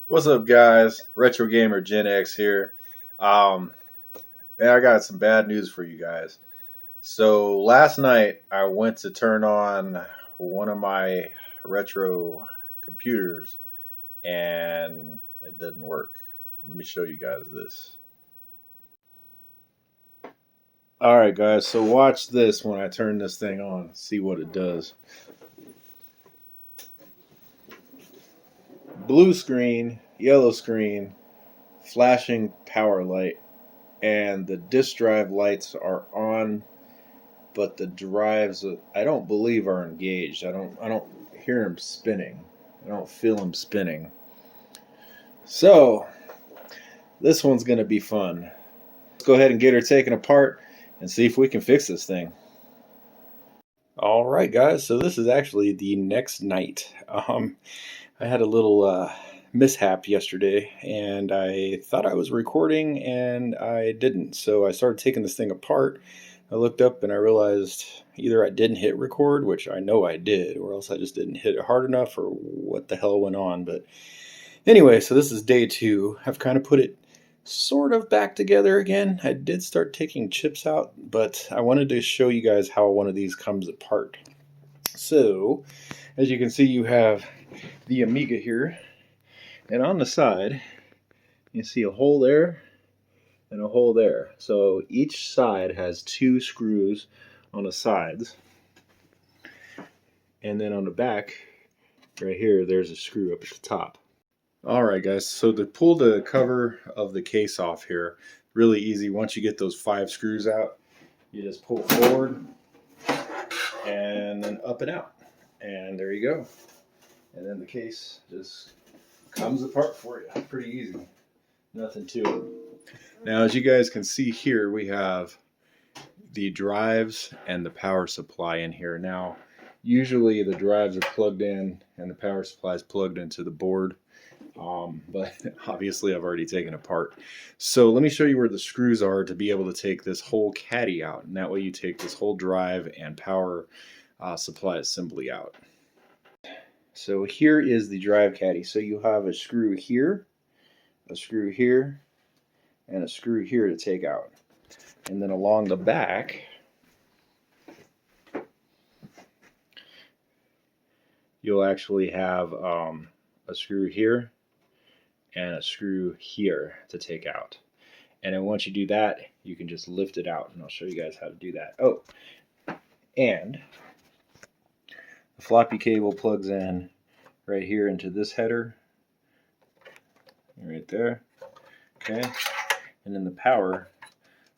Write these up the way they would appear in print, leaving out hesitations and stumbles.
What's up, guys? Retro Gamer Gen X here. And I got some bad news for you guys. So last night I went to turn on one of my retro computers and it didn't work. Let me show you guys this. Alright guys, so watch this when I turn this thing on. See what it does. Blue screen, yellow screen, flashing power light, and the disk drive lights are on, but the drives I don't believe are engaged. I don't hear them spinning. I don't feel them spinning. So this one's gonna be fun. Let's go ahead and get her taken apart and see if we can fix this thing. Alright guys, so this is actually the next night. I had a little mishap yesterday and I thought I was recording and I didn't. So I started taking this thing apart. I looked up and I realized either I didn't hit record, which I know I did, or else I just didn't hit it hard enough, or what the hell went on. But anyway, so this is day 2. I've kind of put it sort of back together again. I did start taking chips out, but I wanted to show you guys how one of these comes apart. So as you can see, you have the Amiga here, and on the side you see a hole there and a hole there. So each side has 2 screws on the sides, and then on the back right here there's a screw up at the top. Alright guys, so to pull the cover of the case off here, really easy. Once you get those 5 screws out, you just pull forward and then up and out, and there you go. And then the case just comes apart for you. Pretty easy. Nothing to it. Now, as you guys can see here, we have the drives and the power supply in here. Now, usually the drives are plugged in and the power supply is plugged into the board. But obviously I've already taken it apart. So let me show you where the screws are to be able to take this whole caddy out. And that way you take this whole drive and power supply assembly out. So here is the drive caddy. So you have a screw here, a screw here, and a screw here to take out. And then along the back, you'll actually have a screw here and a screw here to take out. And then once you do that, you can just lift it out, and I'll show you guys how to do that. Oh, and the floppy cable plugs in right here into this header, right there, okay, and then the power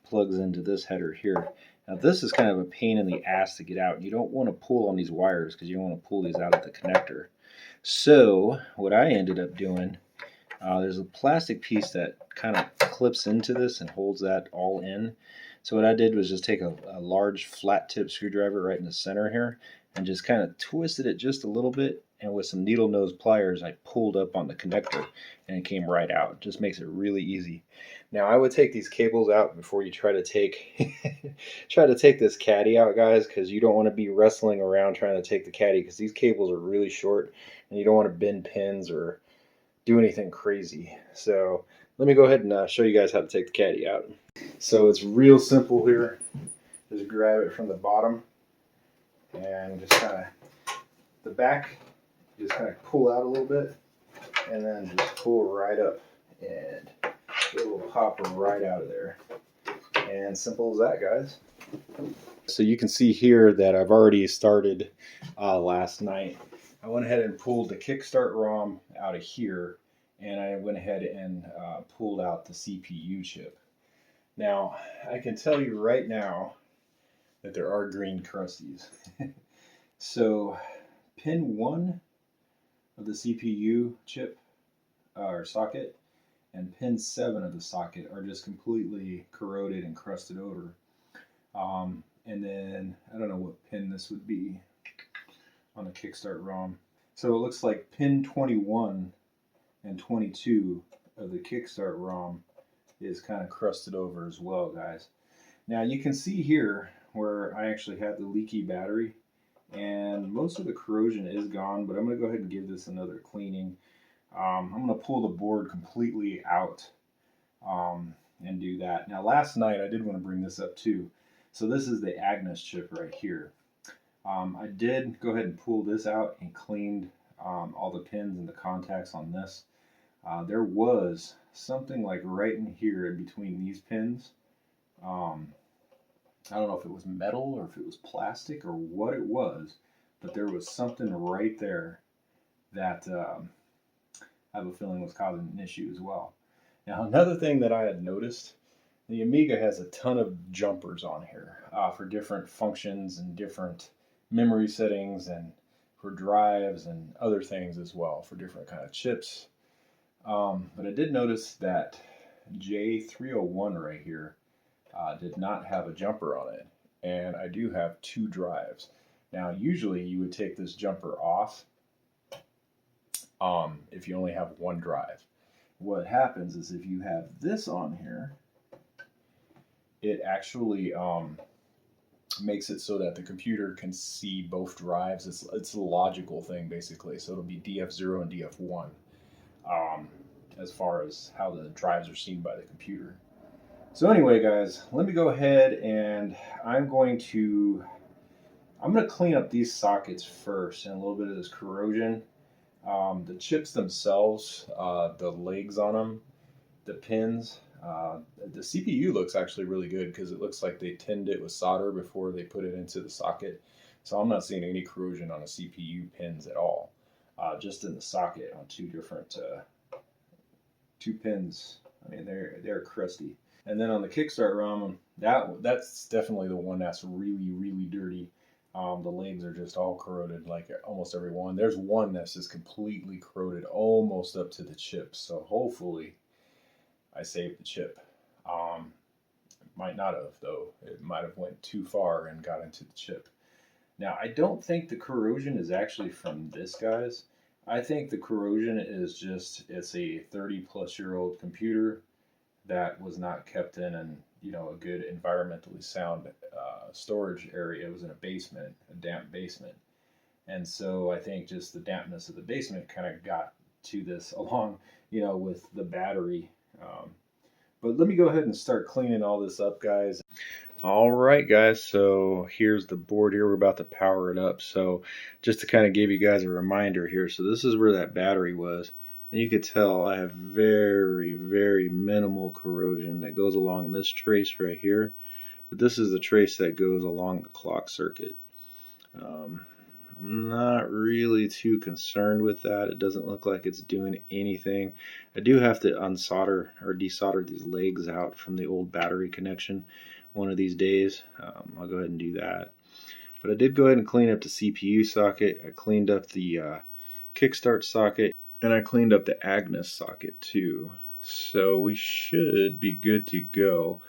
plugs into this header here. Now this is kind of a pain in the ass to get out. You don't want to pull on these wires because you don't want to pull these out at the connector. So what I ended up doing, there's a plastic piece that kind of clips into this and holds that all in. So what I did was just take a large flat tip screwdriver right in the center here and just kind of twisted it just a little bit, and with some needle nose pliers I pulled up on the connector and it came right out. It just makes it really easy. Now I would take these cables out before you try to take try to take this caddy out, guys, because you don't want to be wrestling around trying to take the caddy, because these cables are really short and you don't want to bend pins or do anything crazy. So let me go ahead and show you guys how to take the caddy out. So it's real simple here. Just grab it from the bottom and just kind of the back, just kind of pull out a little bit and then just pull right up, and it will pop right out of there. And simple as that, guys. So you can see here that I've already started last night. I went ahead and pulled the Kickstart ROM out of here, and I went ahead and pulled out the CPU chip. Now, I can tell you right now that there are green crusties. So, pin 1 of the CPU chip or socket and pin 7 of the socket are just completely corroded and crusted over. And then, I don't know what pin this would be on the Kickstart ROM. So it looks like pin 21 and 22 of the Kickstart ROM is kind of crusted over as well, guys. Now you can see here where I actually had the leaky battery, and most of the corrosion is gone, but I'm going to go ahead and give this another cleaning. I'm going to pull the board completely out and do that. Now last night I did want to bring this up too. So this is the Amaze chip right here. I did go ahead and pull this out and cleaned all the pins and the contacts on this. There was something like right in here in between these pins. I don't know if it was metal or if it was plastic or what it was, but there was something right there that I have a feeling was causing an issue as well. Now another thing that I had noticed, the Amiga has a ton of jumpers on here for different functions and different memory settings and for drives and other things as well for different kind of chips. But I did notice that J301 right here did not have a jumper on it, and I do have 2 drives. Now usually you would take this jumper off if you only have 1 drive. What happens is if you have this on here, it actually makes it so that the computer can see both drives. It's a logical thing basically, so it'll be DF0 and DF1 as far as how the drives are seen by the computer. So anyway, guys, let me go ahead and I'm going to clean up these sockets first and a little bit of this corrosion. The chips themselves, the legs on them, the pins, the CPU looks actually really good because it looks like they tinned it with solder before they put it into the socket. So I'm not seeing any corrosion on the CPU pins at all, just in the socket on 2 different 2 pins. I mean, they're crusty. And then on the Kickstart ROM, that's definitely the one that's really dirty. The legs are just all corroded, like almost every one. There's one that's just completely corroded almost up to the chip. So hopefully I saved the chip. Might not have though. It might have went too far and got into the chip. Now I don't think the corrosion is actually from this, guys. I think the corrosion is just, it's a 30-plus-year-old computer that was not kept in an, a good environmentally sound storage area. It was in a basement, a damp basement. And so I think just the dampness of the basement kind of got to this along, with the battery. But let me go ahead and start cleaning all this up, guys. All right, guys, so here's the board here. We're about to power it up. So just to kind of give you guys a reminder here, so this is where that battery was. And you could tell I have very minimal corrosion that goes along this trace right here. But this is the trace that goes along the clock circuit. I'm not really too concerned with that. It doesn't look like it's doing anything. I do have to unsolder or desolder these legs out from the old battery connection one of these days. I'll go ahead and do that. But I did go ahead and clean up the CPU socket. I cleaned up the Kickstart socket. And I cleaned up the Amaze socket too. So we should be good to go.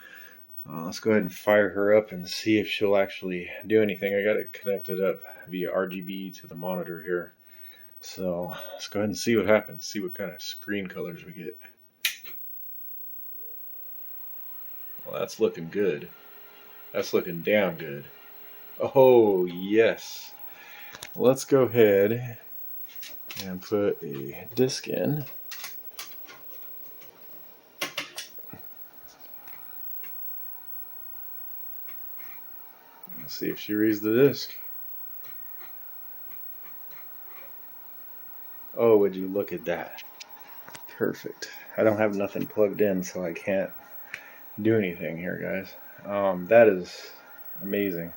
Let's go ahead and fire her up and see if she'll actually do anything. I got it connected up via RGB to the monitor here. So let's go ahead and see what happens. See what kind of screen colors we get. Well, that's looking good. That's looking damn good. Oh, yes. Let's go ahead and put a disc in. Let's see if she reads the disc. Oh, would you look at that? Perfect. I don't have nothing plugged in, so I can't do anything here, guys. That is amazing.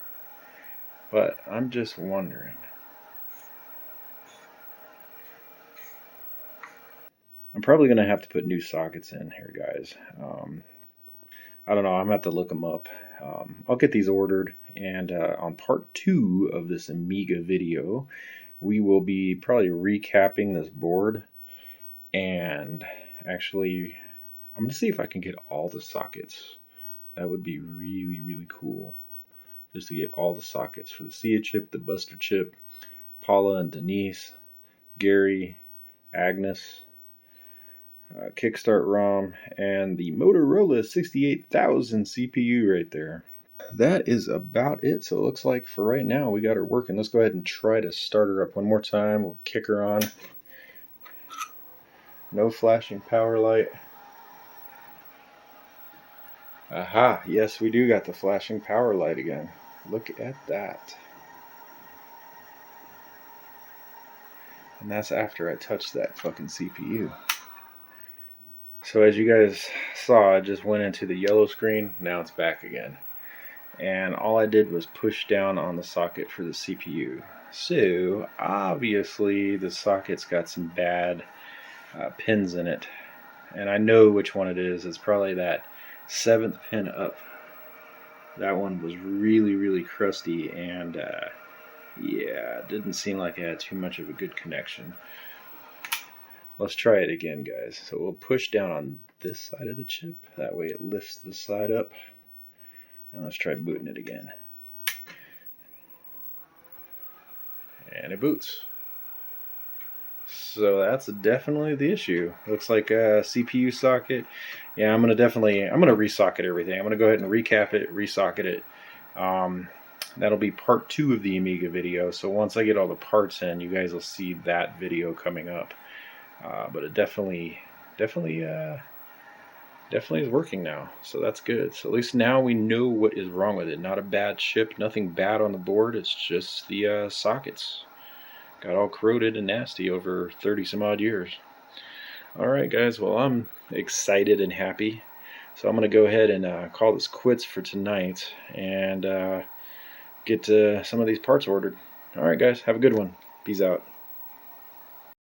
But I'm just wondering. I'm probably going to have to put new sockets in here, guys. I don't know. I'm going to have to look them up. I'll get these ordered. And on part 2 of this Amiga video, we will be probably recapping this board. And actually, I'm going to see if I can get all the sockets. That would be really cool. Just to get all the sockets for the Sia chip, the Buster chip, Paula and Denise, Gary, Agnes. Kickstart ROM, and the Motorola 68000 CPU right there. That is about it. So it looks like for right now we got her working. Let's go ahead and try to start her up one more time. We'll kick her on. No flashing power light. Aha, yes, we do got the flashing power light again. Look at that. And that's after I touched that fucking CPU. So as you guys saw, I just went into the yellow screen. Now it's back again. And all I did was push down on the socket for the CPU. So obviously the socket's got some bad pins in it. And I know which one it is. It's probably that 7th pin up. That one was really crusty, and yeah, it didn't seem like it had too much of a good connection. Let's try it again, guys. So we'll push down on this side of the chip. That way it lifts this side up. And let's try booting it again. And it boots. So that's definitely the issue. Looks like a CPU socket. Yeah, I'm gonna resocket everything. I'm gonna go ahead and recap it, resocket it. That'll be part 2 of the Amiga video. So once I get all the parts in, you guys will see that video coming up. But it definitely is working now. So that's good. So at least now we know what is wrong with it. Not a bad chip, nothing bad on the board. It's just the sockets. Got all corroded and nasty over 30 some odd years. Alright guys, well I'm excited and happy. So I'm going to go ahead and call this quits for tonight and get some of these parts ordered. Alright guys, have a good one. Peace out.